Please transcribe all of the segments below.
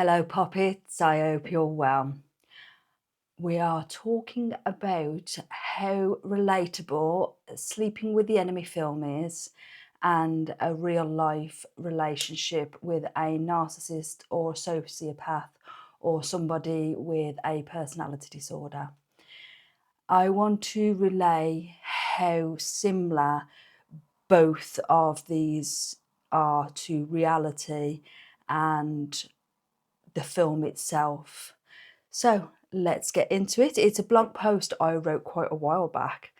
Hello, puppets. I hope you're well. We are talking about how relatable Sleeping with the Enemy film is and a real life relationship with a narcissist or sociopath or somebody with a personality disorder. I want to relay how similar both of these are to reality and the film itself. So let's get into it. It's a blog post I wrote quite a while back.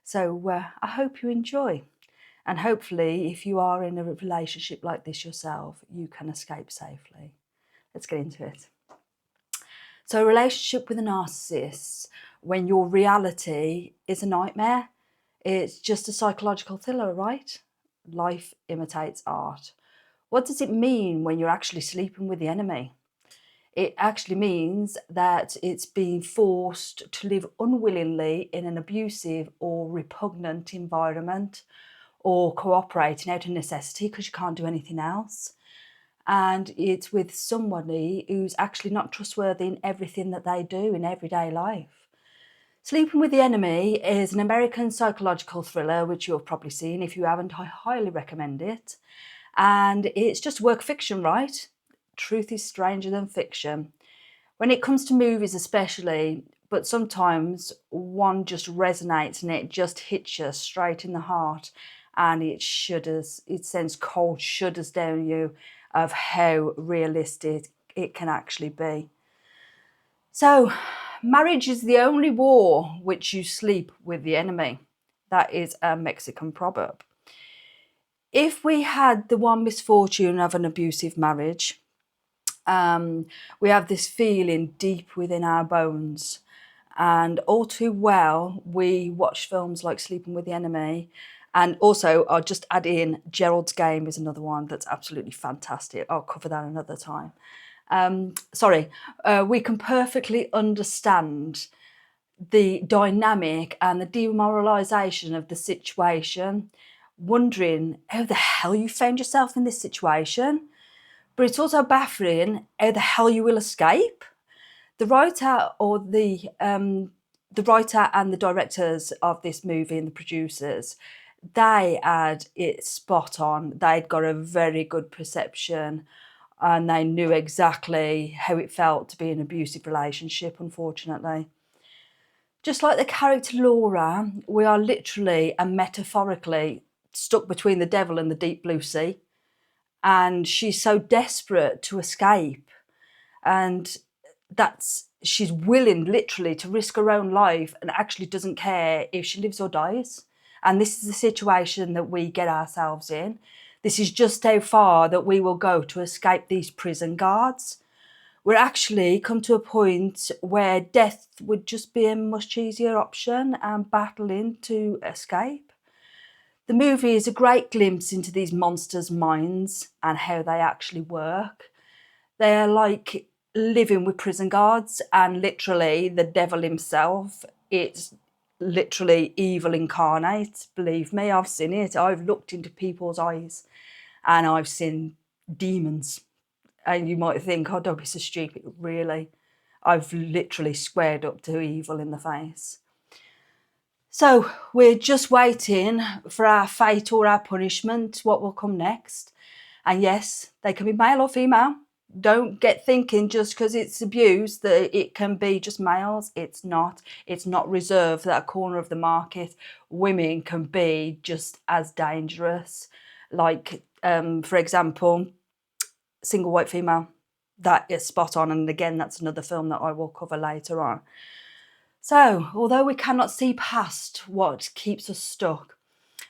So I hope you enjoy. And hopefully, if you are in a relationship like this yourself, you can escape safely. Let's get into it. So, a relationship with a narcissist, when your reality is a nightmare, it's just a psychological thriller, right? Life imitates art. What does it mean when you're actually sleeping with the enemy? It actually means that it's being forced to live unwillingly in an abusive or repugnant environment, or cooperating out of necessity because you can't do anything else. And it's with somebody who's actually not trustworthy in everything that they do in everyday life. Sleeping with the Enemy is an American psychological thriller, which you've probably seen. If you haven't, I highly recommend it. And it's just work fiction, right? Truth is stranger than fiction. When it comes to movies especially, but sometimes one just resonates and it just hits you straight in the heart, and it shudders, it sends cold shudders down you of how realistic it can actually be. So, marriage is the only war which you sleep with the enemy. That is a Mexican proverb. If we had the one misfortune of an abusive marriage, we have this feeling deep within our bones. And all too well, we watch films like Sleeping with the Enemy. And also, I'll just add in Gerald's Game is another one that's absolutely fantastic. I'll cover that another time. We can perfectly understand the dynamic and the demoralisation of the situation, wondering how the hell you found yourself in this situation. But it's also baffling how the hell you will escape. The writer and the directors of this movie and the producers, they had it spot on. They'd got a very good perception and they knew exactly how it felt to be in an abusive relationship, unfortunately. Just like the character Laura, we are literally and metaphorically stuck between the devil and the deep blue sea. And she's so desperate to escape. And she's willing literally to risk her own life and actually doesn't care if she lives or dies. And this is the situation that we get ourselves in. This is just how far that we will go to escape these prison guards. We're actually come to a point where death would just be a much easier option and battling to escape. The movie is a great glimpse into these monsters' minds and how they actually work. They're like living with prison guards, and literally the devil himself, it's literally evil incarnate. Believe me, I've seen it. I've looked into people's eyes and I've seen demons. And you might think, oh, don't be so stupid. Really, I've literally squared up to evil in the face. So we're just waiting for our fate or our punishment, what will come next. And yes, they can be male or female. Don't get thinking just because it's abuse that it can be just males. It's not. It's not reserved for that corner of the market. Women can be just as dangerous. Like, for example, Single White Female. That is spot on. And again, that's another film that I will cover later on. So, although we cannot see past what keeps us stuck,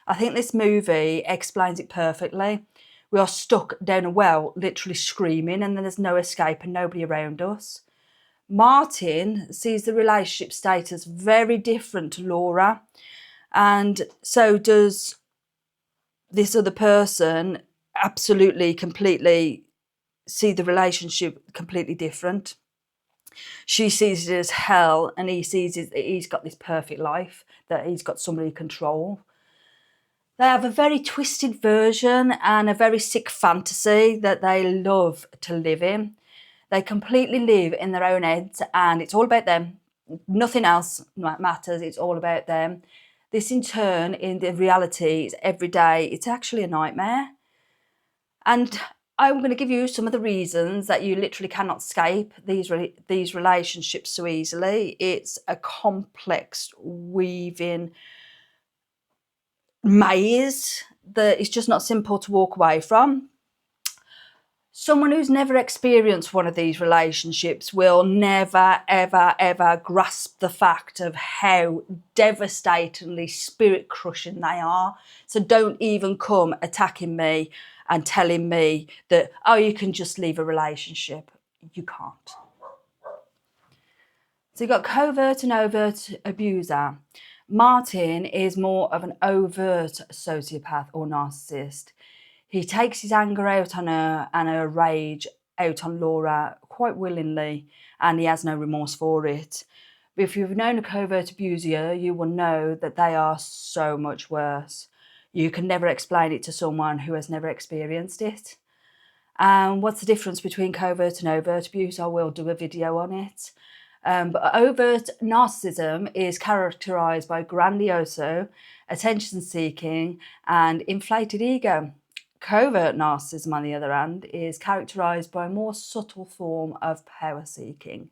I think this movie explains it perfectly. We are stuck down a well, literally screaming, and then there's no escape and nobody around us. Martin sees the relationship status very different to Laura, and so does this other person absolutely, completely see the relationship completely different. She sees it as hell, and he sees it, that he's got this perfect life, that he's got somebody to control. They have a very twisted version and a very sick fantasy that they love to live in. They completely live in their own heads and it's all about them. Nothing else matters. It's all about them. This in turn, in the reality, is every day. It's actually a nightmare. And I'm going to give you some of the reasons that you literally cannot escape these relationships so easily. It's a complex weaving maze that is just not simple to walk away from. Someone who's never experienced one of these relationships will never, ever, ever grasp the fact of how devastatingly spirit crushing they are. So don't even come attacking me and telling me that, oh, you can just leave a relationship. You can't. So you've got covert and overt abuser. Martin is more of an overt sociopath or narcissist. He takes his anger out on her and her rage out on Laura quite willingly, and he has no remorse for it. But if you've known a covert abuser, you will know that they are so much worse. You can never explain it to someone who has never experienced it. And what's the difference between covert and overt abuse? I will do a video on it. But overt narcissism is characterised by grandioso, attention-seeking and inflated ego. Covert narcissism, on the other hand, is characterised by a more subtle form of power-seeking.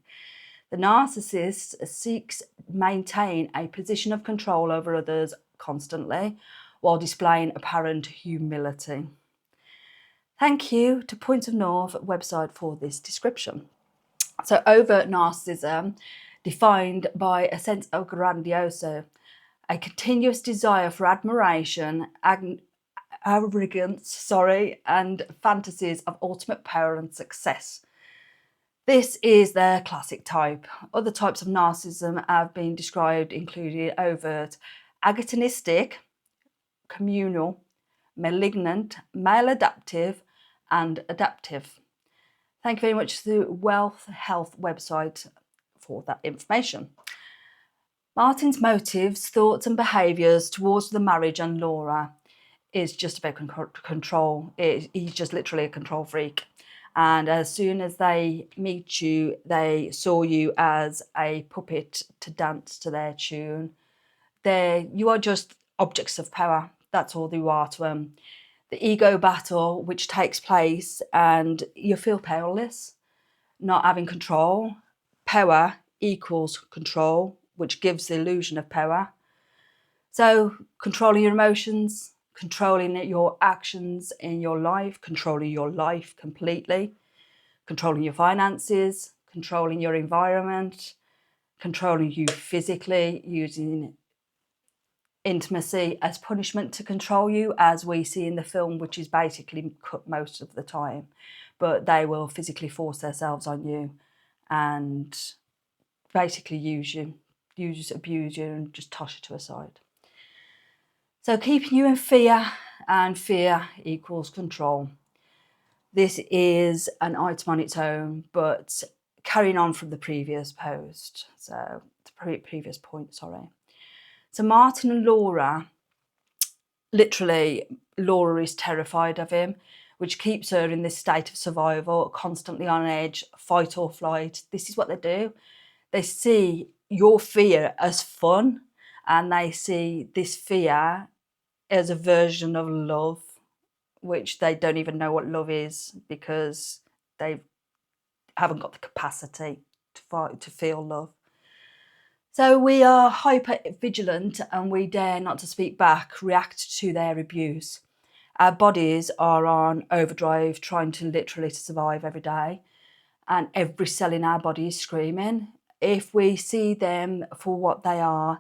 The narcissist seeks to maintain a position of control over others constantly while displaying apparent humility. Thank you to Points of North website for this description. So overt narcissism, defined by a sense of grandioso, a continuous desire for admiration, arrogance, and fantasies of ultimate power and success. This is their classic type. Other types of narcissism have been described, including overt, agonistic, communal, malignant, maladaptive, and adaptive. Thank you very much to the Wealth Health website for that information. Martin's motives, thoughts and behaviours towards the marriage and Laura is just about control. He's just literally a control freak. And as soon as they meet you, they saw you as a puppet to dance to their tune. You are just objects of power. That's all you are to them. The ego battle which takes place and you feel powerless, not having control. Power equals control, which gives the illusion of power. So controlling your emotions, controlling your actions in your life, controlling your life completely, controlling your finances, controlling your environment, controlling you physically, using intimacy as punishment to control you, as we see in the film, which is basically cut most of the time. But they will physically force themselves on you and basically use you, abuse you and just toss you to a side. So keeping you in fear, and fear equals control. This is an item on its own, but carrying on from the previous post, so the previous point, sorry. So Martin and Laura, literally, Laura is terrified of him, which keeps her in this state of survival, constantly on edge, fight or flight. This is what they do. They see your fear as fun, and they see this fear as a version of love, which they don't even know what love is because they haven't got the capacity to feel love. So we are hyper vigilant and we dare not to speak back, react to their abuse. Our bodies are on overdrive, trying to literally survive every day, and every cell in our body is screaming. If we see them for what they are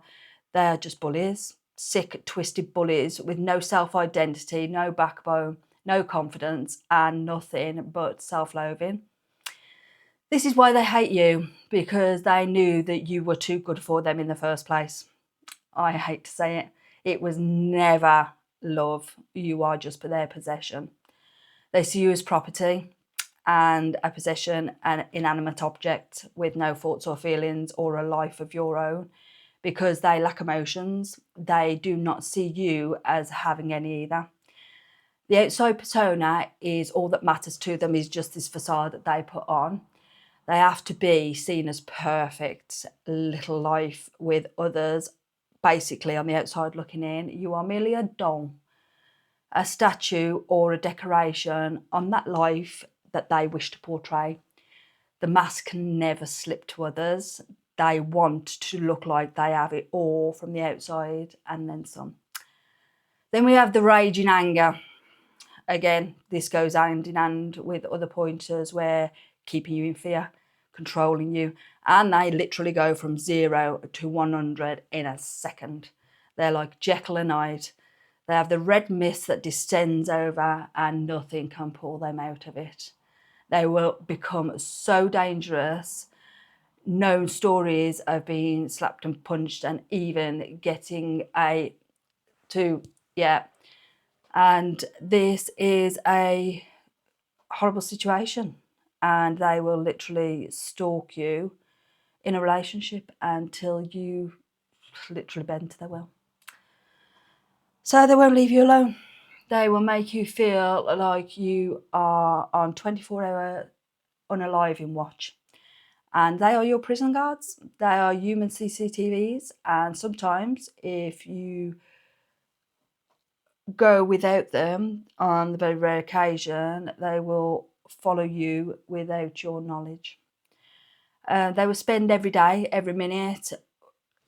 just bullies, sick, twisted bullies with no self-identity, no backbone, no confidence, and nothing but self-loathing. This is why they hate you, because they knew that you were too good for them in the first place. I hate to say it. It was never love. You are just their possession. They see you as property and a possession, an inanimate object with no thoughts or feelings or a life of your own, because they lack emotions. They do not see you as having any either. The outside persona is all that matters to them, is just this facade that they put on. They have to be seen as perfect little life with others, basically on the outside looking in. You are merely a doll, a statue or a decoration on that life that they wish to portray. The mask can never slip to others. They want to look like they have it all from the outside and then some. Then we have the raging anger. Again, this goes hand in hand with other pointers where keeping you in fear, controlling you, and they literally go from 0 to 100 in a second. They're like Jekyll and Hyde. They have the red mist that descends over and nothing can pull them out of it. They will become so dangerous. Known stories of being slapped and punched and even getting and this is a horrible situation, and they will literally stalk you in a relationship until you literally bend to their will. So they won't leave you alone. They will make you feel like you are on 24-hour unaliving watch. And they are your prison guards. They are human CCTVs. And sometimes if you go without them on the very rare occasion, they will follow you without your knowledge. They will spend every day, every minute,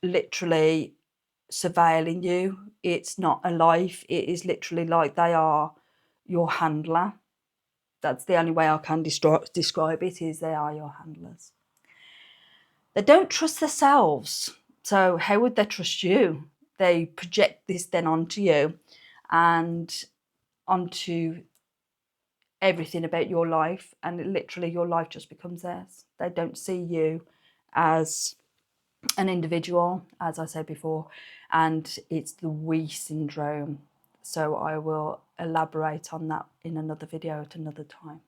literally surveilling you. It's not a life. It is literally like they are your handler. That's the only way I can describe it, is they are your handlers. They don't trust themselves. So how would they trust you? They project this then onto you and onto everything about your life, and literally your life just becomes theirs. They don't see you as an individual, as I said before, and it's the we syndrome. So I will elaborate on that in another video at another time.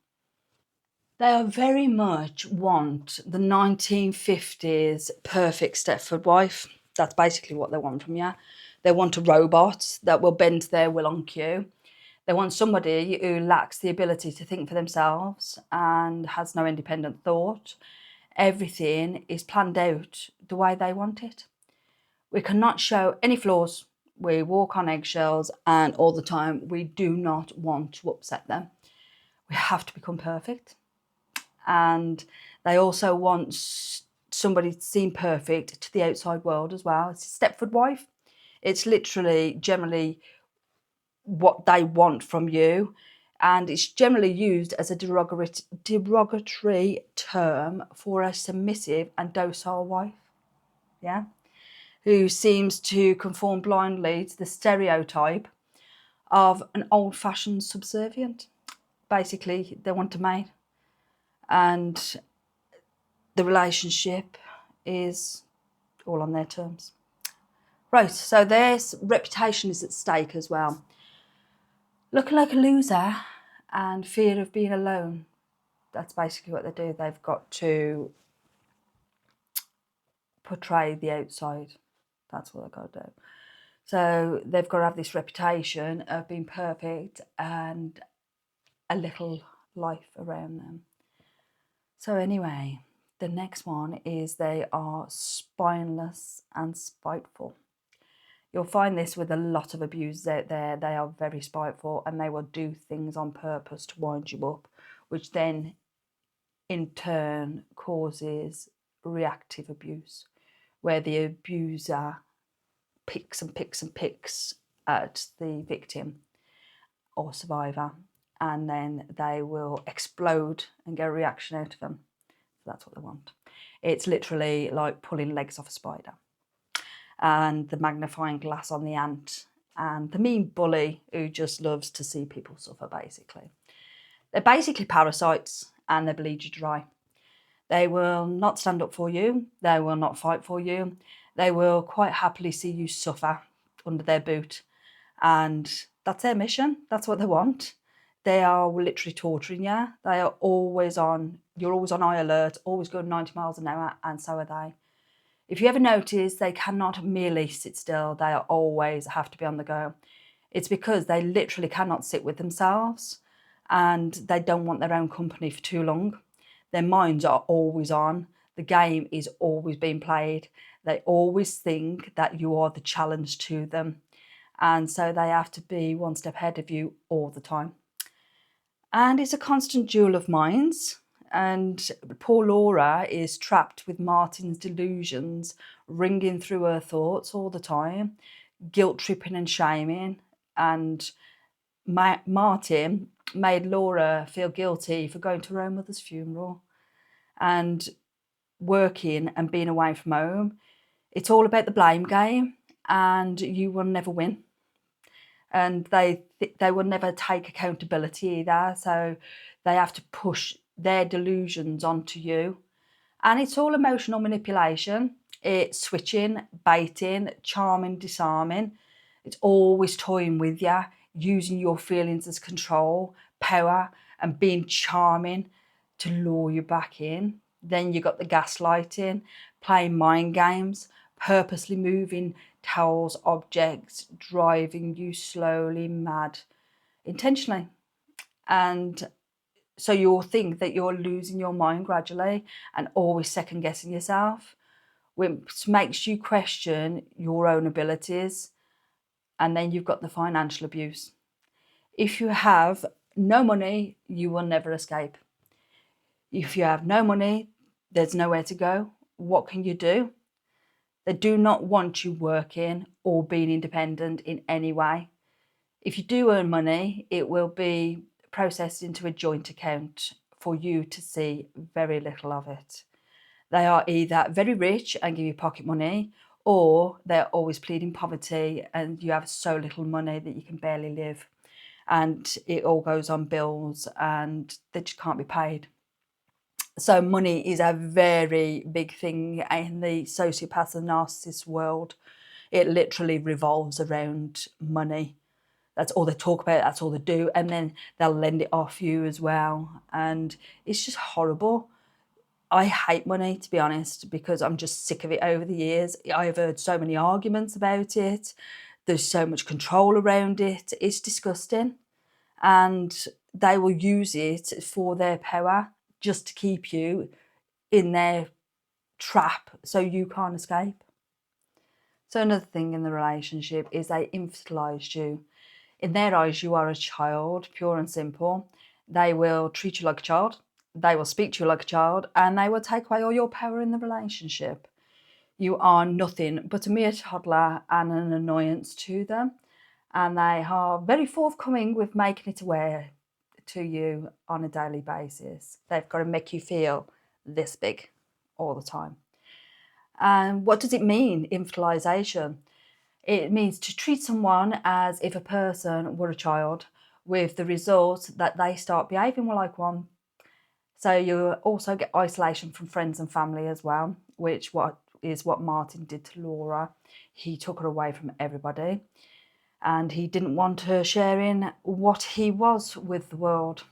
They are very much want the 1950s perfect Stepford wife. That's basically what they want from you. They want a robot that will bend to their will on cue. They want somebody who lacks the ability to think for themselves and has no independent thought. Everything is planned out the way they want it. We cannot show any flaws. We walk on eggshells, and all the time we do not want to upset them. We have to become perfect. And they also want somebody to seem perfect to the outside world as well. It's a Stepford wife. It's literally generally what they want from you, and it's generally used as a derogatory term for a submissive and docile wife, who seems to conform blindly to the stereotype of an old-fashioned subservient. Basically, they want a mate, and the relationship is all on their terms. Right, so their reputation is at stake as well. Looking like a loser and fear of being alone. That's basically what they do. They've got to portray the outside. That's what they've got to do. So they've got to have this reputation of being perfect and a little life around them. So anyway, the next one is they are spineless and spiteful. You'll find this with a lot of abusers out there. They are very spiteful and they will do things on purpose to wind you up, which then in turn causes reactive abuse, where the abuser picks and picks and picks at the victim or survivor, and then they will explode and get a reaction out of them. So that's what they want. It's literally like pulling legs off a spider, and the magnifying glass on the ant, and the mean bully who just loves to see people suffer, basically. They're basically parasites, and they bleed you dry. They will not stand up for you. They will not fight for you. They will quite happily see you suffer under their boot. And that's their mission. That's what they want. They are literally torturing you. They are always on, you're always on high alert, always going 90 miles an hour, and so are they. If you ever notice, they cannot merely sit still. They always have to be on the go. It's because they literally cannot sit with themselves, and they don't want their own company for too long. Their minds are always on. The game is always being played. They always think that you are the challenge to them. And so they have to be one step ahead of you all the time. And it's a constant duel of minds. And poor Laura is trapped with Martin's delusions ringing through her thoughts all the time, guilt tripping and shaming. And Martin made Laura feel guilty for going to her own mother's funeral and working and being away from home. It's all about the blame game, and you will never win. And they will never take accountability either. So they have to push their delusions onto you. And it's all emotional manipulation. It's switching, baiting, charming, disarming. It's always toying with you, using your feelings as control, power, and being charming to lure you back in. Then you got the gaslighting, playing mind games, purposely moving towels, objects, driving you slowly mad, intentionally. And so you'll think that you're losing your mind gradually and always second guessing yourself, which makes you question your own abilities. And then you've got the financial abuse. If you have no money, you will never escape. If you have no money, there's nowhere to go. What can you do? They do not want you working or being independent in any way. If you do earn money, it will be processed into a joint account for you to see very little of it. They are either very rich and give you pocket money, or they're always pleading poverty and you have so little money that you can barely live. And it all goes on bills and they just can't be paid. So money is a very big thing in the sociopath and narcissist world. It literally revolves around money. That's all they talk about, that's all they do, and then they'll lend it off you as well. And it's just horrible. I hate money, to be honest, because I'm just sick of it over the years. I've heard so many arguments about it. There's so much control around it. It's disgusting. And they will use it for their power, just to keep you in their trap so you can't escape. So another thing in the relationship is they infantilise you. In their eyes, you are a child, pure and simple. They will treat you like a child. They will speak to you like a child, and they will take away all your power in the relationship. You are nothing but a mere toddler and an annoyance to them. And they are very forthcoming with making it aware to you on a daily basis. They've got to make you feel this big all the time. And what does it mean, infantilization? It means to treat someone as if a person were a child, with the result that they start behaving like one. So you also get isolation from friends and family as well, which is what Martin did to Laura. He took her away from everybody and he didn't want her sharing what he was with the world.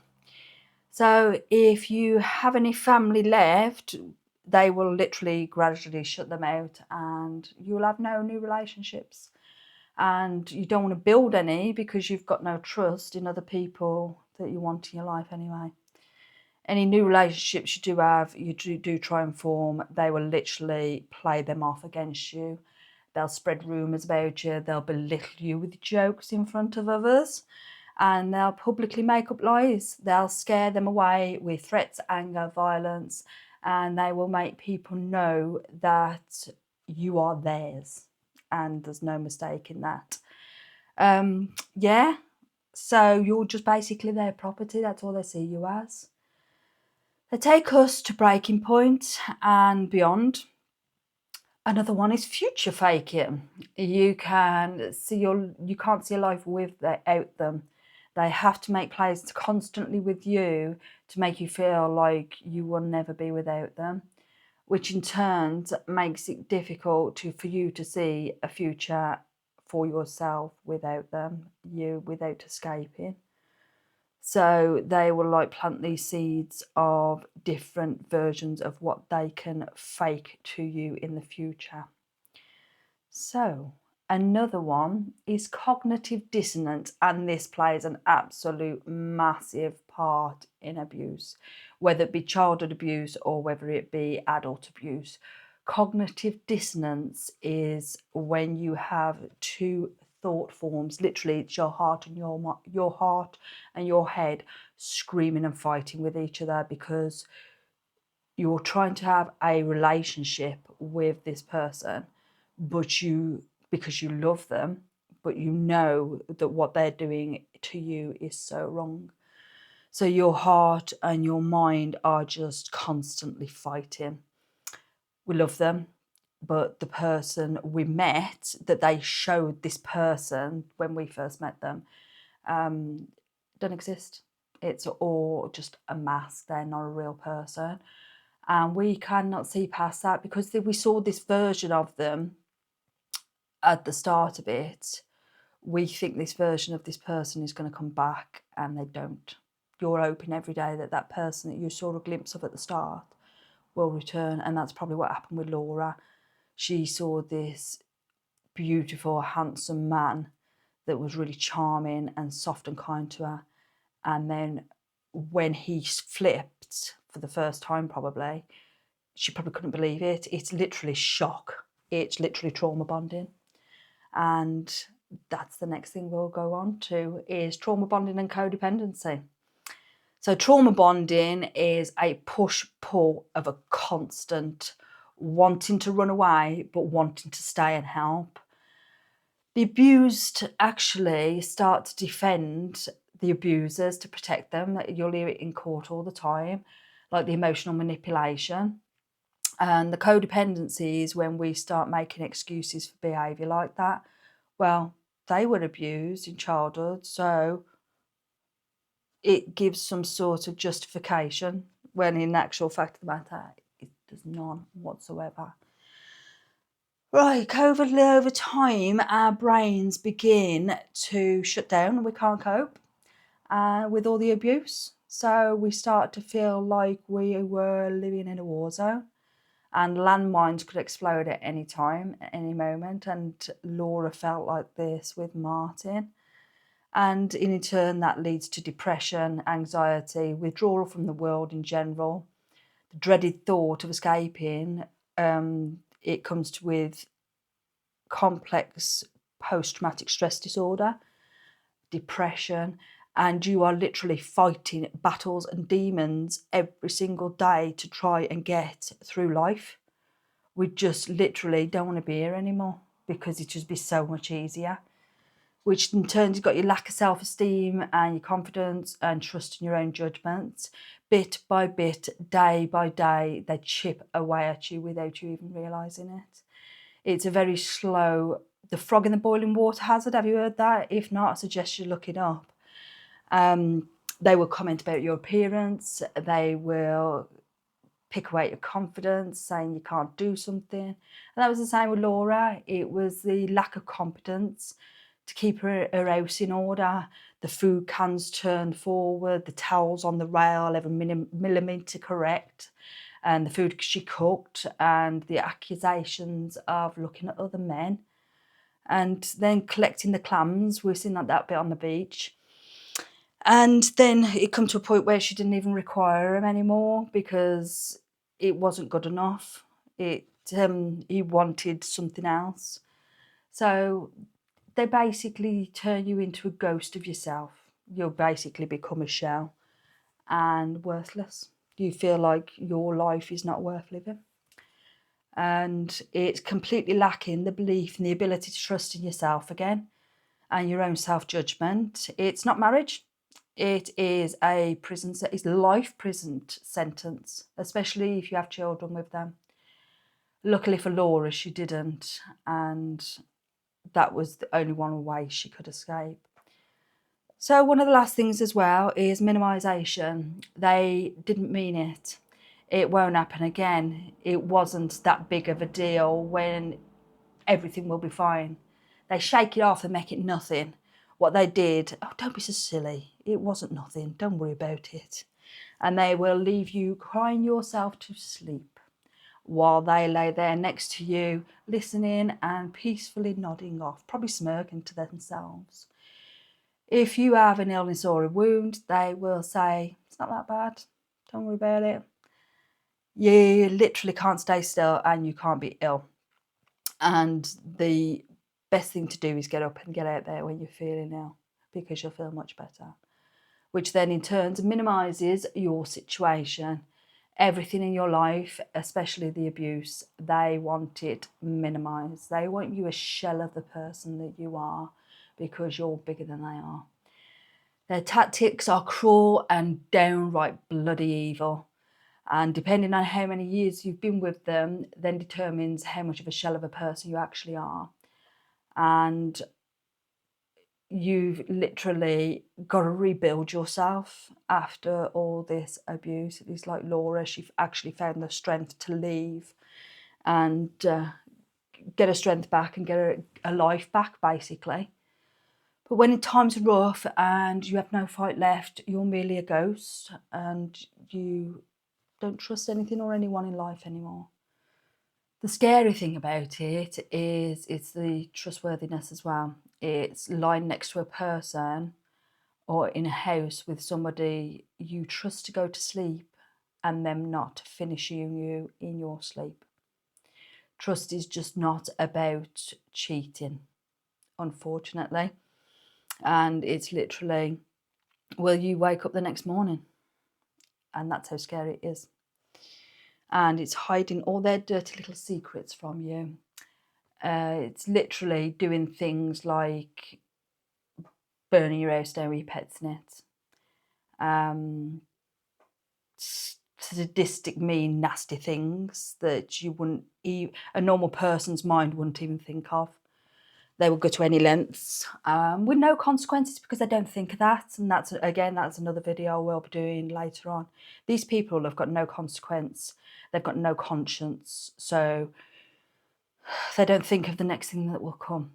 So if you have any family left, they will literally gradually shut them out and you'll have no new relationships. And you don't want to build any because you've got no trust in other people that you want in your life anyway. Any new relationships you do have, you do try and form, they will literally play them off against you. They'll spread rumours about you, they'll belittle you with jokes in front of others, and they'll publicly make up lies. They'll scare them away with threats, anger, violence, and they will make people know that you are theirs, and there's no mistake in that. Yeah, so you're just basically their property. That's all they see you as. They take us to breaking point and beyond. Another one is future faking. You can't see your life without them. They have to make plans constantly with you to make you feel like you will never be without them, which in turn makes it difficult for you to see a future for yourself without them, without escaping. So they will plant these seeds of different versions of what they can fake to you in the future. So another one is cognitive dissonance, and this plays an absolute massive part in abuse, whether it be childhood abuse or whether it be adult abuse. Cognitive dissonance is when you have two thought forms, literally it's your heart and your heart and your head screaming and fighting with each other, because you're trying to have a relationship with this person, but because you love them, but you know that what they're doing to you is so wrong. So your heart and your mind are just constantly fighting. We love them, but the person we met, that they showed this person when we first met them, don't exist. It's all just a mask. They're not a real person. And we cannot see past that, because we saw this version of them at the start of it. We think this version of this person is going to come back, and they don't. You're hoping every day that that person that you saw a glimpse of at the start will return, and that's probably what happened with Laura. She saw this beautiful, handsome man that was really charming and soft and kind to her, and then when he flipped for the first time, probably, she probably couldn't believe it. It's literally shock. It's literally trauma bonding. And that's the next thing we'll go on to, is trauma bonding and codependency. So trauma bonding is a push-pull of a constant wanting to run away but wanting to stay and help. The abused actually start to defend the abusers to protect them. You'll hear it in court all the time, like the emotional manipulation. And the codependency is when we start making excuses for behaviour like that. Well, they were abused in childhood, so it gives some sort of justification, when in actual fact of the matter, it does none whatsoever. Right, over time, our brains begin to shut down and we can't cope with all the abuse. So we start to feel like we were living in a war zone, and landmines could explode at any time, at any moment. And Laura felt like this with Martin. And in turn, that leads to depression, anxiety, withdrawal from the world in general, the dreaded thought of escaping. It comes with complex post-traumatic stress disorder, depression, and you are literally fighting battles and demons every single day to try and get through life. We just literally don't want to be here anymore, because it just be so much easier, which in turn has got your lack of self-esteem and your confidence and trust in your own judgments. Bit by bit, day by day, they chip away at you without you even realising it. It's a very slow, the frog in the boiling water hazard. Have you heard that? If not, I suggest you look it up. They will comment about your appearance. They will pick away your confidence, saying you can't do something. And that was the same with Laura. It was the lack of competence to keep her house in order, the food cans turned forward, the towels on the rail every millimetre correct, and the food she cooked, and the accusations of looking at other men, and then collecting the clams. We've seen that bit on the beach. And then it come to a point where she didn't even require him anymore, because it wasn't good enough. He wanted something else. So they basically turn you into a ghost of yourself. You'll basically become a shell and worthless. You feel like your life is not worth living. And it's completely lacking the belief and the ability to trust in yourself again and your own self-judgment. It's not marriage. It is a prison, it's a life prison sentence, especially if you have children with them. Luckily for Laura, she didn't, and that was the only one way she could escape. So one of the last things as well is minimisation. They didn't mean it. It won't happen again. It wasn't that big of a deal, when everything will be fine. They shake it off and make it nothing. What they did, oh, don't be so silly. It wasn't nothing. Don't worry about it. And they will leave you crying yourself to sleep while they lay there next to you, listening and peacefully nodding off, probably smirking to themselves. If you have an illness or a wound, they will say, it's not that bad, don't worry about it. You literally can't stay still and you can't be ill. And the best thing to do is get up and get out there when you're feeling ill, because you'll feel much better, which then in turn minimises your situation. Everything in your life, especially the abuse, they want it minimised. They want you a shell of the person that you are, because you're bigger than they are. Their tactics are cruel and downright bloody evil. And depending on how many years you've been with them, then determines how much of a shell of a person you actually are. And you've literally got to rebuild yourself after all this abuse. It's like Laura, she actually found the strength to leave and get her strength back and get her life back, basically. But when times are rough and you have no fight left, you're merely a ghost and you don't trust anything or anyone in life anymore. The scary thing about it is it's the trustworthiness as well. It's lying next to a person or in a house with somebody you trust to go to sleep and them not finishing you in your sleep. Trust is just not about cheating, unfortunately. And it's literally, will you wake up the next morning? And that's how scary it is. And it's hiding all their dirty little secrets from you. It's literally doing things like burning your house down with your pets in it. Sadistic, mean, nasty things that you wouldn't, a normal person's mind wouldn't even think of. They will go to any lengths with no consequences because they don't think of that. And that's another video we'll be doing later on. These people have got no consequence. They've got no conscience. So they don't think of the next thing that will come.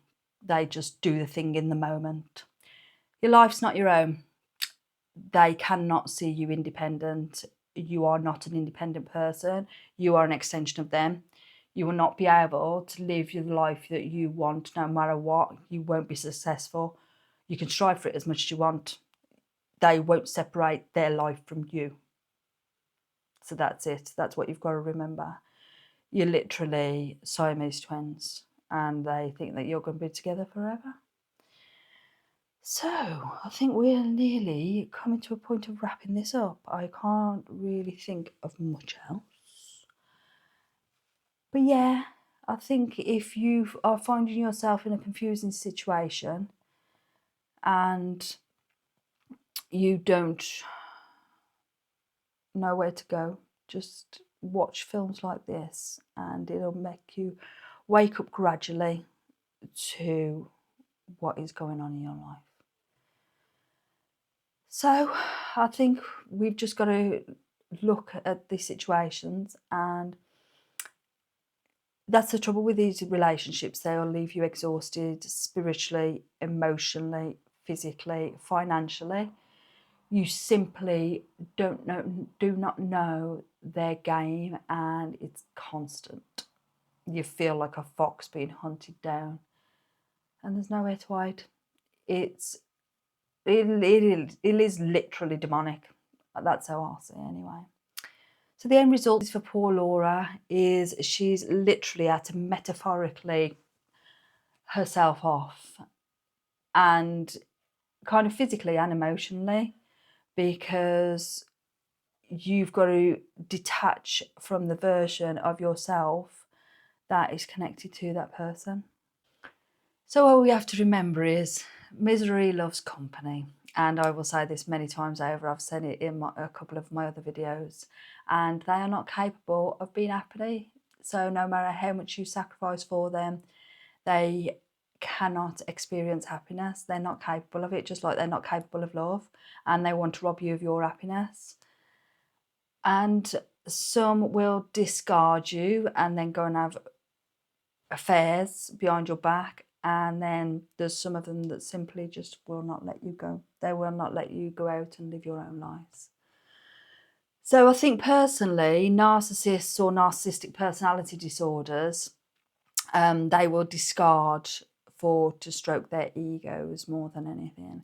They just do the thing in the moment. Your life's not your own. They cannot see you independent. You are not an independent person. You are an extension of them. You will not be able to live your life that you want no matter what. You won't be successful. You can strive for it as much as you want. They won't separate their life from you. So that's it. That's what you've got to remember. You're literally Siamese twins and they think that you're going to be together forever. So I think we're nearly coming to a point of wrapping this up. I can't really think of much else. But yeah, I think if you are finding yourself in a confusing situation and you don't know where to go, just watch films like this and it'll make you wake up gradually to what is going on in your life. So I think we've just got to look at these situations, and that's the trouble with these relationships. They'll leave you exhausted spiritually, emotionally, physically, financially. You simply do not know their game, and it's constant. You feel like a fox being hunted down and there's nowhere to hide. It is literally demonic. That's how I'll say it anyway. So the end result for poor Laura is she's literally had to metaphorically herself off, and kind of physically and emotionally, because you've got to detach from the version of yourself that is connected to that person. So all we have to remember is misery loves company. And I will say this many times over. I've said it in a couple of my other videos. And they are not capable of being happy. So no matter how much you sacrifice for them, they cannot experience happiness. They're not capable of it, just like they're not capable of love. And they want to rob you of your happiness. And some will discard you and then go and have affairs behind your back. And then there's some of them that simply just will not let you go. They will not let you go out and live your own lives. So I think personally, narcissists or narcissistic personality disorders, they will discard to stroke their egos more than anything.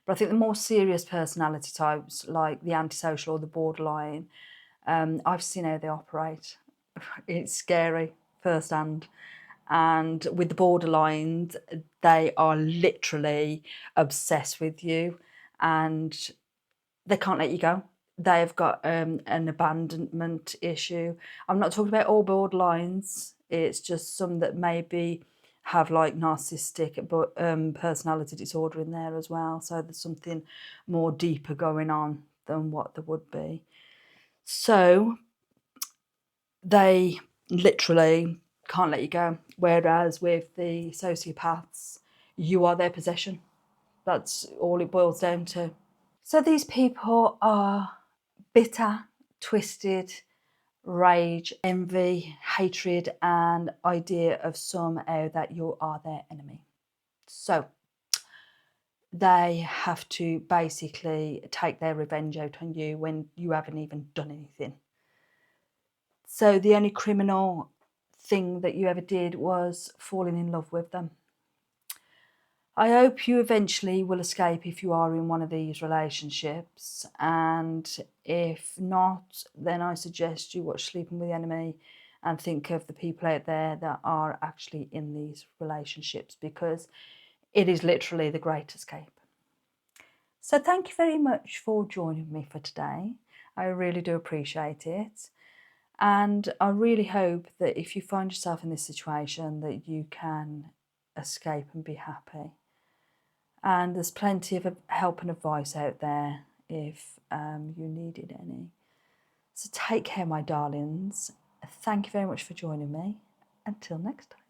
But I think the more serious personality types, like the antisocial or the borderline, I've seen how they operate. It's scary firsthand. And with the borderlines, they are literally obsessed with you and they can't let you go. They've got an abandonment issue. I'm not talking about all borderlines. It's just some that maybe have like narcissistic but personality disorder in there as well. So there's something more deeper going on than what there would be. So they literally can't let you go. Whereas with the sociopaths, you are their possession. That's all it boils down to. So these people are bitter, twisted, rage, envy, hatred, and idea of somehow that you are their enemy. So they have to basically take their revenge out on you when you haven't even done anything. So the only criminal thing that you ever did was falling in love with them. I hope you eventually will escape if you are in one of these relationships, and if not, then I suggest you watch Sleeping with the Enemy and think of the people out there that are actually in these relationships, because it is literally the great escape. So thank you very much for joining me for today. I really do appreciate it. And I really hope that if you find yourself in this situation, that you can escape and be happy. And there's plenty of help and advice out there if you needed any. So take care, my darlings. Thank you very much for joining me. Until next time.